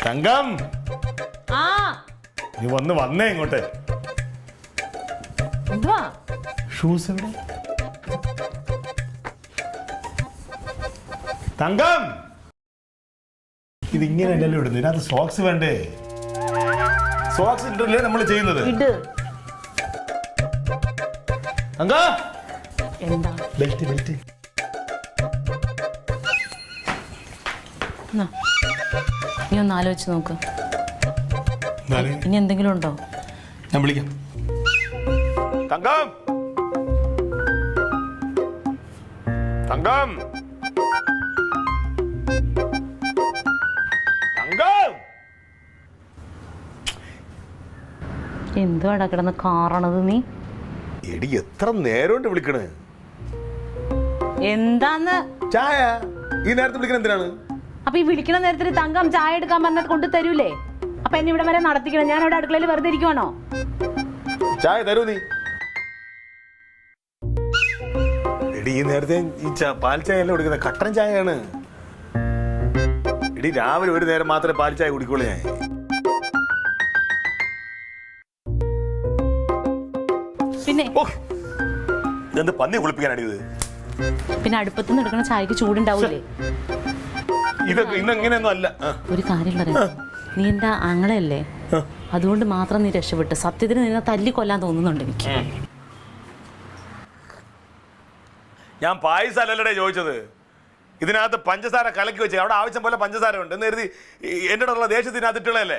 തങ്കം ആ നീ വന്നേ ഇങ്ങോട്ട്. എന്തുവാ? ഷൂസ് എവിടെ? തങ്കം, ഇതിങ്ങനെ അല്ലല്ലോ ഇടുന്നു, ഇതിനകത്ത് സോക്സ് വേണ്ടേ? സോക്സ് ഇട്ടല്ലേ നമ്മൾ ചെയ്യുന്നത്. ഇട്. തങ്കം, എന്താ? Belt belt. നീ ഒന്ന് ആലോചിച്ച് നോക്ക്. ഇനി എന്തെങ്കിലും ഉണ്ടോ? ഞാൻ വിളിക്കാം. തങ്കം, തങ്കം, തങ്കം. എന്തുവാടാ കിടന്ന് കാറണത് നീ? എടി എത്ര നേരം വിളിക്കണേ? എന്താന്ന്? ചായ ഈ നേരത്തെ വിളിക്കണ എന്തിനാണ്? അപ്പൊ ഈ വിളിക്കണ നേരത്തിൽ തങ്കം ചായ എടുക്കാൻ പറഞ്ഞത് കൊണ്ട് തരൂലേ? അപ്പൊ എന്നെ ഇവിടെ വരെ നടത്തിക്കണം. ഞാൻ അവിടെ അടുക്കളയിൽ വെറുതെ ഇരിക്കുവാണോ? ചായ തരൂ നീ. എടി ഈ നേരത്തെ ഈ പാൽ ചായ അല്ല കുടിക്കുന്നത്, കട്ടൻ ചായയാണ്. എടി രാവിലെ ഒരു നേരം മാത്രമേ പാൽ ചായ കുടിക്കുള്ളൂ ഞാൻ. പിന്നെ ഇതെന്ത് പന്നി കുളിപ്പിക്കാനാണ് ഇത്? പിന്നെ അടുപ്പത്തുനിന്ന് എടുക്കണ ചായക്ക് ചൂടുണ്ടാവൂലേ? ഇതൊക്കെ ഇന്നെങ്ങനെയൊന്നും അല്ല. ഒരു കാര്യം പറയാം, നീ എന്റെ ആങ്ങളയല്ലേ, അതുകൊണ്ട് മാത്രം നീ രക്ഷപ്പെട്ട്. സത്യത്തിന് നിന്നെ തല്ലി കൊല്ലാൻ തോന്നുന്നുണ്ട് എനിക്ക്. ഞാൻ പായസം അല്ലല്ലേ ചോദിച്ചത്, ഇതിനകത്ത് പഞ്ചസാര കലക്കി വെച്ച് അവിടെ ആവശ്യം പോലെ പഞ്ചസാര ഉണ്ട് എന്ന് കരുതി എന്റെ ദേഷ്യത്തിനകത്ത് ഇട്ടുള്ളതല്ലേ.